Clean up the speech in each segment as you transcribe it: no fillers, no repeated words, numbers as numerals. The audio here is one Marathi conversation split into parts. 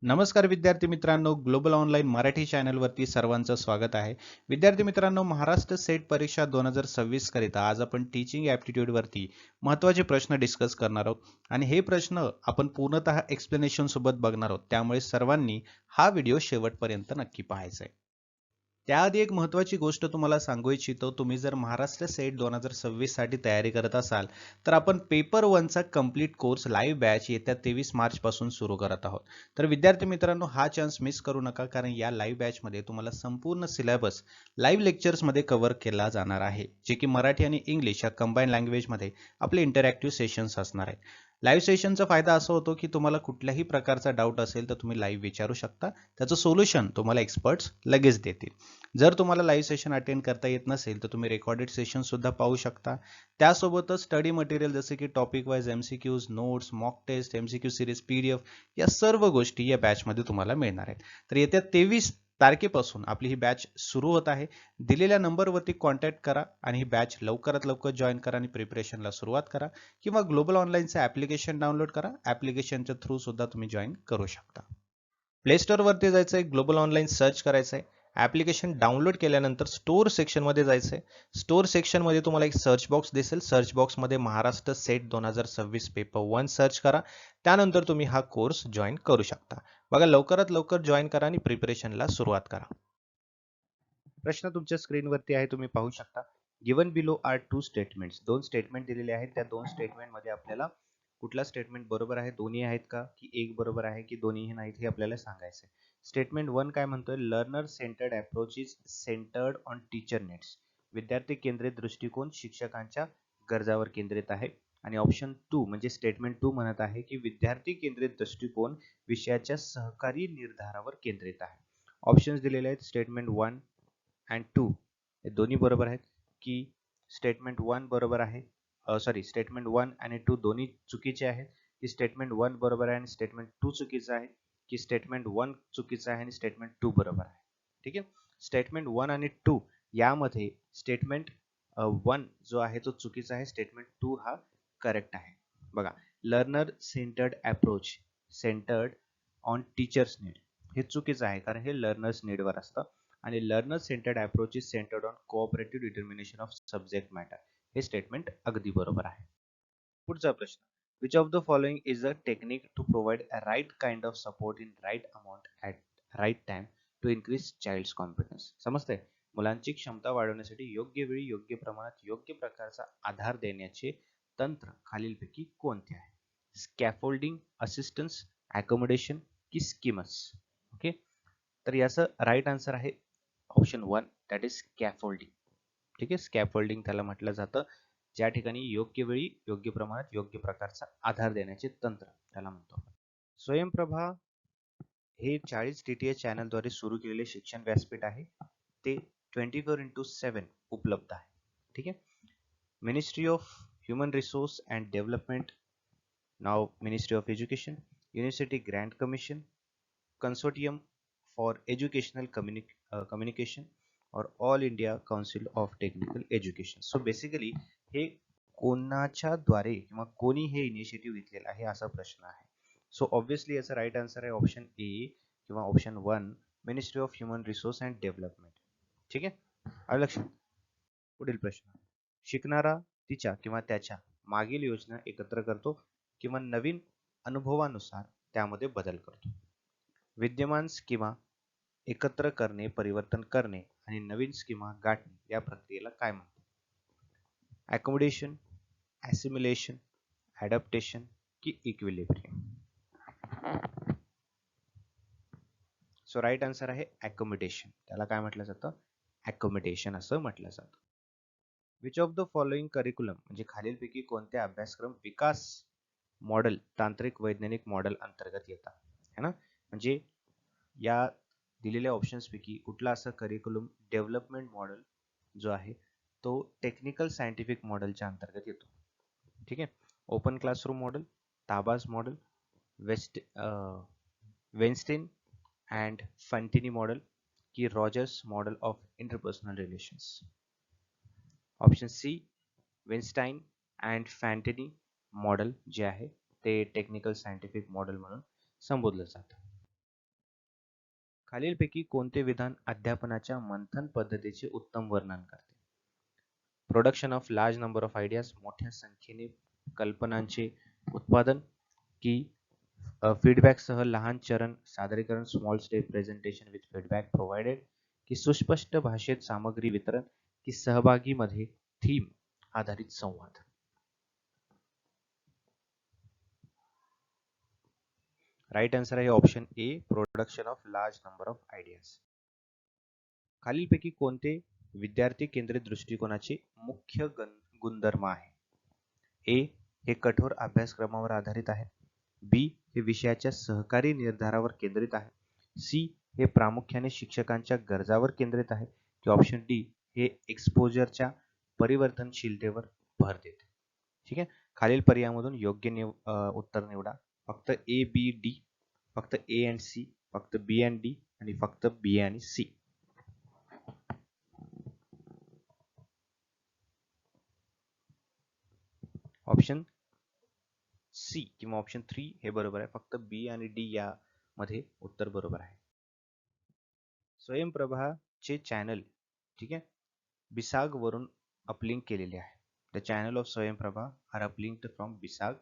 नमस्कार विद्यार्थी मित्रांनो, ग्लोबल ऑनलाईन मराठी चॅनलवरती सर्वांचं स्वागत आहे. विद्यार्थी मित्रांनो, महाराष्ट्र सेट परीक्षा 2026 करिता आज आपण टीचिंग ॲप्टिट्यूड वरती महत्त्वाचे प्रश्न डिस्कस करणार आहोत आणि हे प्रश्न आपण पूर्णतः एक्सप्लेनेशन सोबत बघणार आहोत. त्यामुळे सर्वांनी हा व्हिडिओ शेवटपर्यंत नक्की पाहायचा आहे. त्याआधी एक महत्त्वाची गोष्ट तुम्हाला सांगू इच्छितो, तुम्ही जर महाराष्ट्र सेट 2026 साठी तयारी करत असाल तर आपण पेपर 1 चा कंप्लीट कोर्स लाईव्ह बॅच येत्या 23 मार्च पासून सुरू करत आहोत. तर विद्यार्थी मित्रांनो, हा चान्स मिस करू नका, कारण या लाईव्ह बॅचमध्ये तुम्हाला संपूर्ण सिलेबस लाईव्ह लेक्चर्समध्ये कव्हर केला जाणार आहे, जे की मराठी आणि इंग्लिश या कंबाईन लँग्वेजमध्ये आपले इंटरॅक्टिव्ह सेशन्स असणार आहेत. लाईव्ह सेशनचा फायदा असा होतो की तुम्हाला कुठल्याही प्रकारचा डाऊट असेल तर तुम्ही लाईव्ह विचारू शकता, त्याचं सोल्युशन तुम्हाला एक्सपर्ट्स लगेच देतील. जर तुम्हाला लाईव्ह सेशन अटेंड करता येत नसेल तर तुम्ही रेकॉर्डेड सेशन सुद्धा पाहू शकता. त्यासोबतच स्टडी मटेरियल जसे की topic wise MCQs, notes, mock test, MCQ series, PDF या सर्व गोष्टी या बॅचमध्ये तुम्हाला मिळणार आहेत. तर येत्या 23 तारखेपासून आपली ही बॅच सुरू होत आहे. दिलेल्या नंबरवरती कॉन्टॅक्ट करा आणि ही बॅच लवकरात लवकर जॉईन करा आणि प्रिपरेशनला सुरुवात करा, किंवा ग्लोबल ऑनलाईनचं ॲप्लिकेशन डाउनलोड करा. ॲप्लिकेशनच्या थ्रू सुद्धा तुम्ही जॉईन करू शकता. प्ले स्टोअरवरती जायचं आहे, ग्लोबल ऑनलाईन सर्च करायचं आहे. ॲप्लिकेशन डाउनलोड केल्यानंतर स्टोअर सेक्शनमध्ये जायचं आहे. स्टोअर सेक्शनमध्ये तुम्हाला एक सर्च बॉक्स दिसेल. सर्च बॉक्समध्ये महाराष्ट्र सेट 2026 पेपर 1 सर्च करा. त्यानंतर तुम्ही हा कोर्स जॉईन करू शकता. बघा, लवकरात लवकर जॉईन करा आणि प्रिपरेशनला सुरुवात करा. प्रश्न तुमच्या स्क्रीनवरती आहे, तुम्ही पाहू शकता. Given below are two statements. दोन स्टेटमेंट दिलेले आहेत. त्या दोन स्टेटमेंटमध्ये आपल्याला कुठला स्टेटमेंट बरोबर आहे, दोन्ही आहेत का, की एक बरोबर आहे, की दोन्हीही नाहीत, हे आपल्याला सांगायचं आहे. स्टेटमेंट 1 काय म्हणतोय? Learner centred approach is centred on teacher needs. विद्यार्थी केंद्रित दृष्टिकोन शिक्षकांच्या गरजावर केंद्रित आहे. आणि ऑप्शन 2 म्हणजे स्टेटमेंट 2 म्हणत आहे की विद्यार्थी केंद्रित दृष्टिकोन विषयाच्या सहकारी निर्धारावर केंद्रित आहे. ऑप्शन्स दिलेले आहेत. स्टेटमेंट 1 अँड 2 हे दोन्ही बरोबर आहेत, की स्टेटमेंट 1 बरोबर आहे, स्टेटमेंट 1 आणि 2 दोन्ही चुकीचे आहेत, की स्टेटमेंट 1 बरोबर आहे आणि स्टेटमेंट 2 चुकीचं आहे, की स्टेटमेंट 1 चुकीचं आहे आणि स्टेटमेंट 2 बरोबर आहे. ठीक आहे. स्टेटमेंट 1 आणि 2 यामध्ये स्टेटमेंट 1 जो आहे तो चुकीचा आहे, स्टेटमेंट 2 हा करेक्ट आहे. बघा, learner centred approach centred on teachers need हे चुकीचं आहे, कारण हे लर्नर्स नीडवर असतं. आणि learner centred approach is centred on cooperative determination of subject matter हे स्टेटमेंट अगदी बरोबर आहे. पुढचा प्रश्न. Which of the following is a technique to provide a right kind of support in right amount at right time to increase child's confidence. समजतंय? मुलांची क्षमता वाढवण्यासाठी योग्य वेळी योग्य प्रमाणात योग्य प्रकारचा आधार देण्याचे तंत्र खालीलपैकी कोणते आहे? स्कॅफोल्डिंग, असिस्टन्स, अकोमोडेशन की स्कीमस? ओके. तर याचं राईट आन्सर आहे ऑप्शन 1, दॅट इज स्कॅफोल्डिंग. ठीक आहे. स्कॅफोल्डिंग त्याला म्हटलं जातं, ज्या ठिकाणी योग्य वेळी योग्य प्रमाणात योग्य प्रकारचा आधार देण्याचे तंत्र त्याला म्हणतो. स्वयंप्रभा हे 40 DTH चॅनलद्वारे सुरू केलेले शिक्षण व्यासपीठ आहे. ते 24/7 उपलब्ध आहे. ठीक आहे. Ministry of human resource and development, now ministry of education, university Grant commission, consortium for educational communication or all India Council of Technical Education. So basically हे कोणाच्या द्वारे किंवा कोणी हे इनिशिएटिव्ह घेतलेलं आहे असा प्रश्न आहे. सो ऑब्व्हियसली याचा राईट आन्सर आहे ऑप्शन ए किंवा option 1, ministry of human resource and development. ठीक आहे. आलं लक्षात? पुढील प्रश्न. शिकणारा तिच्या किंवा त्याच्या मागील योजना एकत्र करतो किंवा नवीन अनुभवानुसार त्यामध्ये बदल करतो. विद्यमान स्कीमा एकत्र करणे, परिवर्तन करणे आणि नवीन स्कीमा गाठणे या प्रक्रियेला काय म्हणतात? अकोमोडेशन, ॲसिमिलेशन, ॲडॅप्टेशन की इक्विलिब्रियम? सो राईट आन्सर आहे अकोमोडेशन. त्याला काय म्हटलं जातं? अकोमोडेशन असं म्हटलं जातं. Which of the following curriculum म्हणजे खालीलपैकी कोणत्या अभ्यासक्रम विकास मॉडेल तांत्रिक वैज्ञानिक मॉडेल अंतर्गत येतात? है ना? म्हणजे या दिलेल्या ऑप्शन्सपैकी कुठला असं करिक्युलम डेव्हलपमेंट मॉडेल जो आहे तो टेक्निकल सायंटिफिक मॉडेलच्या अंतर्गत येतो? ठीक आहे. Open classroom model, Taba's model, Weinstein and Fantini model की Rogers model of interpersonal relations? Option C, Weinstein and Fantini model जे आहे ते टेक्निकल सायंटिफिक मॉडेल म्हणून संबोधलं जातं. खालीलपैकी कोणते विधान अध्यापनाच्या मंथन पद्धतीचे उत्तम वर्णन करते? Production of large number of ideas, मोठ्या संख्येने कल्पनांचे उत्पादन, की फीडबॅक सह लहान चरण सादरीकरण, small step presentation with feedback provided, की सुस्पष्ट भाषेत सामग्री वितरण, की सहभागी मध्ये थीम आधारित संवाद. राईट आन्सर आहे option A, production of large number of ideas. खालीलपैकी कोणते विद्यार्थी केंद्रित दृष्टिकोनाचे मुख्य गुणधर्म आहे? ए हे कठोर अभ्यासक्रमावर आधारित आहे, बी हे विषयाच्या सहकारी निर्धारावर केंद्रित आहे, सी हे प्रामुख्याने शिक्षकांच्या गरजावर केंद्रित आहे, की ऑप्शन डी हे एक्सपोजरच्या परिवर्तनशीलतेवर भर देते. ठीक आहे, खालील पर्यायामधून योग्य उत्तर निवडा. फक्त ए बी डी, फक्त ए अँड सी, फक्त बी अँड डी आणि फक्त बी आणि सी. ऑप्शन सी किंवा ऑप्शन 3 हे बरोबर आहे. फक्त बी आणि डी यामध्ये उत्तर बरोबर आहे. स्वयंप्रभाचे चॅनल, ठीक आहे, बिसाग वरून अपलिंक केलेले आहे. The channel of Swayamprabha are uplinked from BISAG,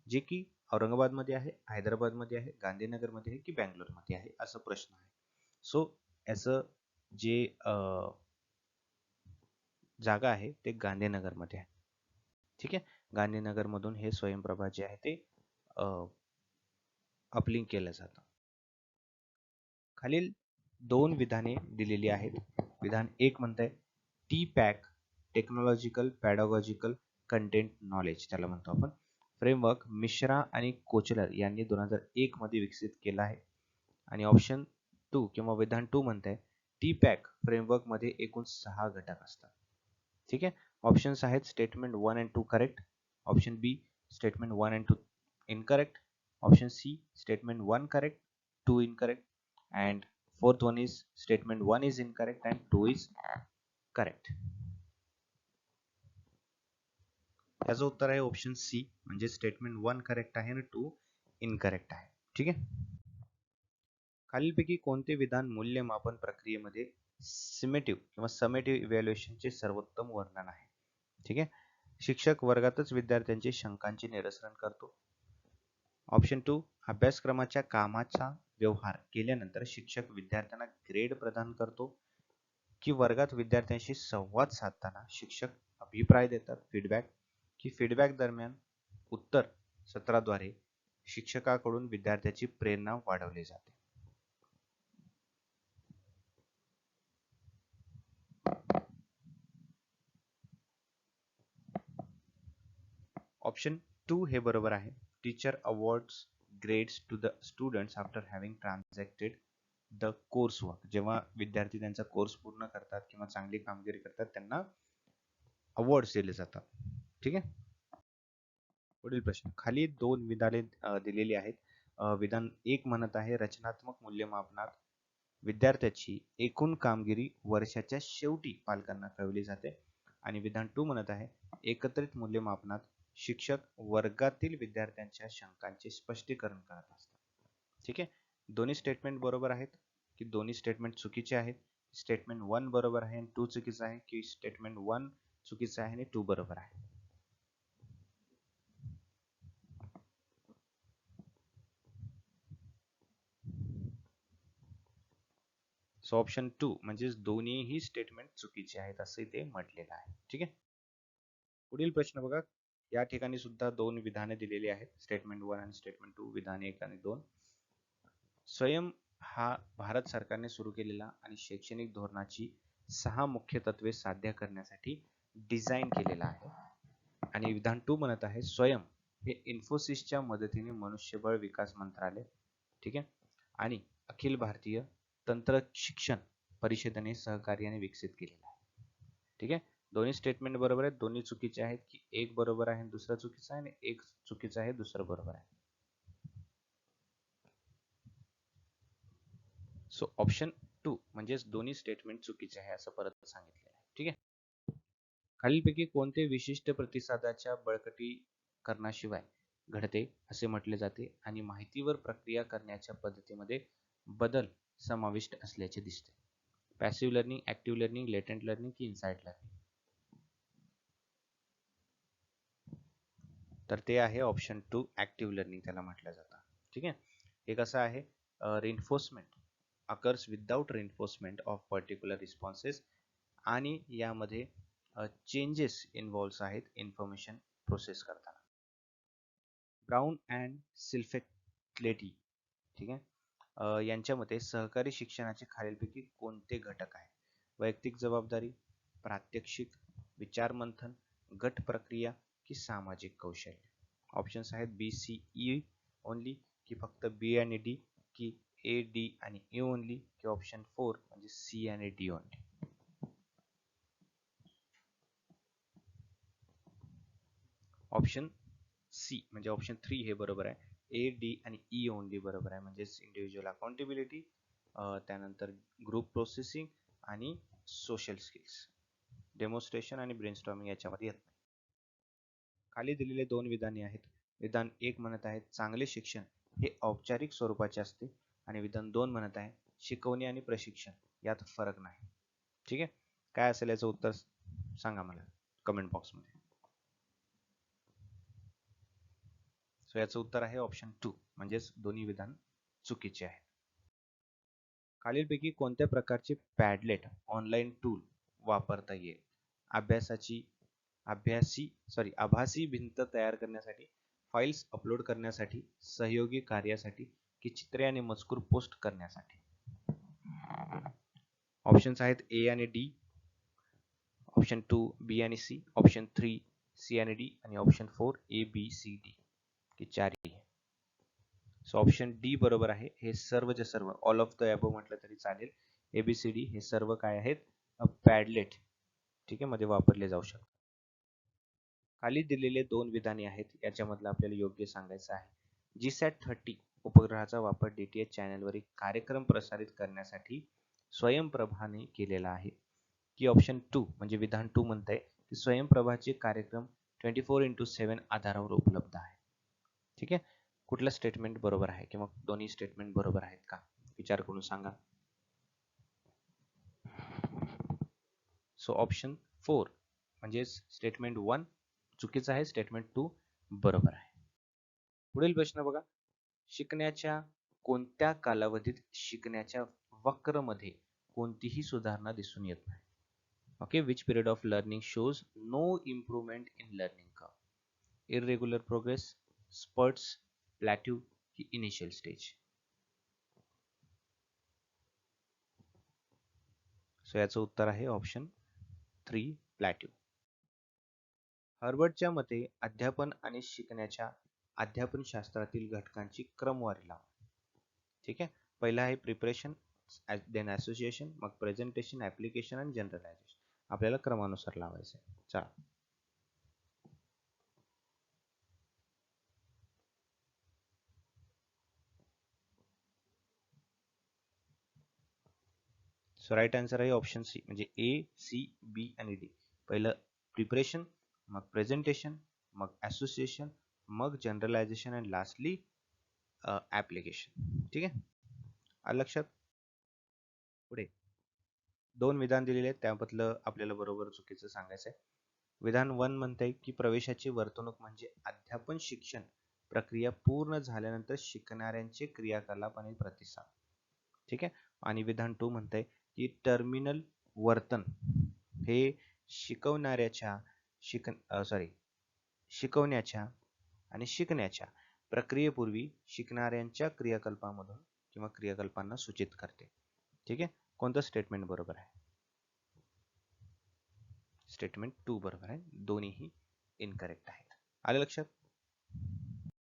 जे की औरंगाबादमध्ये आहे, हैदराबादमध्ये आहे, गांधीनगरमध्ये आहे की बँगलोरमध्ये आहे, असा प्रश्न आहे. सो याचं जे जागा आहे ते गांधीनगरमध्ये आहे. ठीक आहे, गांधीनगरमधून हे स्वयंप्रभा जे आहे ते अपलिंक केलं जातं. खालील दोन विधाने दिलेली आहेत. विधान एक म्हणतंय TPACK technological pedagogical content knowledge, त्याला म्हणतो आपण, फ्रेमवर्क मिश्रा आणि कोचलर यांनी 2001 मध्ये विकसित केला आहे. आणि ऑप्शन 2 किंवा विधान 2 म्हणतंय टी पॅक फ्रेमवर्क मध्ये एकूण 6 घटक असतात. ठीक आहे, ऑप्शन्स आहेत statement 1 and 2 correct, option B statement 1 and 2 incorrect, option C statement 1 correct 2 incorrect, and fourth one is statement 1 is incorrect and 2 is correct. याचं उत्तर आहे ऑप्शन सी, म्हणजे स्टेटमेंट 1 करेक्ट आहे आणि 2 इनकरेक्ट आहे. ठीक आहे, खालीलपैकी कोणते विधान मूल्यमापन प्रक्रियेमध्ये सिमेटिव्ह किंवा समेटिव्ह इव्हॅल्युएशनचे सर्वोत्तम वर्णन आहे? ठीक आहे, शिक्षक वर्गातच विद्यार्थ्यांचे शंकांचे निरसन करतो. ऑप्शन 2 अभ्यासक्रमाच्या कामाचा व्यवहार केल्यानंतर शिक्षक विद्यार्थ्यांना ग्रेड प्रदान करतो, की वर्गात विद्यार्थ्यांशी संवाद साधताना शिक्षक अभिप्राय देतात फीडबॅक, की फीडबॅक दरम्यान उत्तर सत्राद्वारे शिक्षकाकडून विद्यार्थ्याची प्रेरणा वाढवली जाते. ऑप्शन 2 हे बरोबर आहे. Teacher awards grades to the students after having transacted the course work. जेव्हा विद्यार्थी त्यांचा कोर्स पूर्ण करतात किंवा चांगली कामगिरी करतात त्यांना अवॉर्ड्स दिले जातात. ठीक आहे, पुढील प्रश्न, खाली दोन विधाने दिलेली आहेत. विधान 1 म्हणत आहे रचनात्मक मूल्यमापनात विद्यार्थ्याची एकूण कामगिरी वर्षाच्या शेवटी पालकांना कळवली जाते. आणि विधान 2 म्हणत आहे एकत्रित मूल्यमापनात शिक्षक वर्गातील विद्यार्थ्यांच्या शंकांचे स्पष्टीकरण करत असतात. ठीक आहे, दोन्ही स्टेटमेंट बरोबर आहेत की दोन्ही स्टेटमेंट चुकीचे आहेत? स्टेटमेंट 1 बरोबर आहे आणि 2 चुकीचं आहे, की स्टेटमेंट 1 चुकीचं आहे आणि 2 बरोबर आहे? सो ऑप्शन 2 म्हणजे दोन्हीही स्टेटमेंट चुकीचे आहेत असे ते म्हटलेलं आहे. ठीक आहे, पुढील प्रश्न बघा. या ठिकाणी सुद्धा दोन विधाने दिलेली आहेत, स्टेटमेंट 1 आणि स्टेटमेंट 2, विधान 1 आणि 2. स्वयं हा भारत सरकारने सुरू केलेला आणि शैक्षणिक धोरणाची 6 मुख्य तत्वे साध्य करण्यासाठी डिझाईन केलेला आहे. आणि विधान 2 म्हणत आहे स्वयं हे इन्फोसिसच्या मदतीने मनुष्यबळ विकास मंत्रालय, ठीक आहे, आणि अखिल भारतीय तंत्र शिक्षण परिषदेने सहकार्याने विकसित केलेला आहे. ठीक आहे, दोन्ही स्टेटमेंट बरोबर आहेत, दोन्ही चुकीचे आहेत, की एक बरोबर आहे दुसरा चुकीचा आहे आणि एक चुकीचं आहे दुसरं बरोबर आहे? सो ऑप्शन 2 म्हणजेच दोन्ही स्टेटमेंट चुकीचे आहे असं परत सांगितलेलं आहे. ठीक आहे, खालीलपैकी कोणते विशिष्ट प्रतिसादाच्या बळकटीकरणाशिवाय घडते असे म्हटले जाते आणि माहितीवर प्रक्रिया करण्याच्या पद्धतीमध्ये बदल समाविष्ट असल्याचे दिसते. Passive learning, active learning, latent learning की इन्साइट लर्निंग? तर ते आहे ऑप्शन 2 ऍक्टिव्ह लर्निंग त्याला म्हटलं जातं. ठीक आहे. हे कसं आहे, reinforcement occurs without reinforcement of particular responses आणि यामध्ये चेंजेस इन्व्हॉल्व्ह आहेत इन्फॉर्मेशन प्रोसेस करताना. ब्राउन अँड सिल्फेक्लेटी, ठीक आहे, यांच्यामध्ये सहकारी शिक्षणाचे खालीलपैकी कोणते घटक आहेत? वैयक्तिक जबाबदारी, प्रात्यक्षिक, विचारमंथन, गट प्रक्रिया की सामाजिक कौशल्य? ऑप्शन्स आहेत बी सी ई ओनली की फक्त बी आणि डी की ए डी आणि ए ओनली की ऑप्शन 4 म्हणजे सी आणि डी ओनली? ऑप्शन सी म्हणजे ऑप्शन 3 हे बरोबर आहे. ए डी आणि ई ओनली बरोबर आहे. म्हणजेच इंडिव्हिज्युअल अकाउंटेबिलिटी, त्यानंतर ग्रुप प्रोसेसिंग आणि सोशल स्किल्स. डेमॉन्स्ट्रेशन आणि ब्रेनस्टॉर्मिंग याच्यामध्ये येत नाही. खाली दिलेले दोन विधाने आहेत. विधान 1 म्हणत आहे चांगले शिक्षण हे औपचारिक स्वरूपाचे असते आणि विधान 2 म्हणत आहे शिकवणे आणि प्रशिक्षण यात फरक नाही. ठीक आहे. काय असेल याचं उत्तर सांगा मला कमेंट बॉक्समध्ये. सो याचं उत्तर आहे ऑप्शन 2 म्हणजेच दोन्ही विधान चुकीचे आहे. खालीलपैकी कोणत्या प्रकारचे पॅडलेट ऑनलाईन टूल वापरता येईल? आभासी भिंत तयार करण्यासाठी, फाइल्स अपलोड करण्यासाठी, सहयोगी कार्यासाठी की चित्रे आणि मजकूर पोस्ट करण्यासाठी? ऑप्शन्स आहेत ए आणि डी, ऑप्शन 2 बी आणि सी, ऑप्शन 3 सी आणि डी आणि option 4 A B C D की चारही? सो ऑप्शन डी बरोबर आहे. हे सर्वचे सर्व ऑल ऑफ द अबव म्हटलं तरी चालेल. एबीसीडी हे सर्व काय आहेत? पॅडलेट, ठीक आहे, मध्ये वापरले जाऊ शकतात. खाली दिलेले दोन विधाने आहेत, याच्यामधलं आपल्याला योग्य सांगायचं आहे. GSAT-30 उपग्रहाचा वापर DTH चॅनलवरील कार्यक्रम प्रसारित करण्यासाठी स्वयंप्रभाने केलेला आहे की ऑप्शन 2 म्हणजे विधान 2 म्हणतंय की स्वयंप्रभाचे कार्यक्रम 24/7 आधारावर उपलब्ध आहे. ठीक आहे. कुठलं स्टेटमेंट बरोबर आहे किंवा दोन्ही स्टेटमेंट बरोबर आहेत का विचार करून सांगा. सो ऑप्शन 4 म्हणजे स्टेटमेंट 1 चुकीचं आहे, स्टेटमेंट 2 बरोबर आहे. पुढील प्रश्न बघा. शिकण्याच्या कोणत्या कालावधीत शिकण्याच्या वक्रमध्ये कोणतीही सुधारणा दिसून येत नाही? Okay, which period of learning shows no improvement in learning curve? Irregular progress, spurts, plateau की इनिशियल स्टेज? सो याचं उत्तर आहे ऑप्शन 3 प्लॅट्यू. हर्बर्टच्या मते अध्यापन आणि शिकण्याच्या अध्यापन शास्त्रातील घटकांची क्रमवारी लावा. ठीक आहे. पहिला आहे प्रिपरेशन, देन असोसिएशन, मग प्रेझेंटेशन, ऍप्लिकेशन आणि जनरलायझेशन. आपल्याला क्रमानुसार लावायचं आहे. चला. सो राईट आन्सर आहे ऑप्शन सी म्हणजे ए, सी, बी आणि डी. पहिलं प्रिपरेशन, मग प्रेझेंटेशन, मग असोसिएशन, मग जनरलायझेशन आणि लास्टली ऍप्लिकेशन. ठीक आहे, आलं लक्षात? पुढे दोन विधान दिलेले आहेत, त्याबद्दल आपल्याला बरोबर चुकीचं सांगायचं आहे. विधान 1 म्हणते की प्रवेशाची वर्तणूक म्हणजे अध्यापन शिक्षण प्रक्रिया पूर्ण झाल्यानंतर शिकणाऱ्यांचे क्रियाकलाप आणि प्रतिसाद. ठीक आहे. आणि विधान 2 म्हणते की टर्मिनल वर्तन हे शिकवणाऱ्याच्या शिकवण्याच्या आणि शिकण्याच्या प्रक्रियेपूर्वी शिकणाऱ्यांच्या क्रियाकल्पामधून किंवा क्रियाकल्पांना सूचित करते. ठीक आहे. कोणतं स्टेटमेंट बरोबर आहे? स्टेटमेंट 2 बरोबर आहे. दोन्हीही इनकरेक्ट आहेत. आलं लक्षात?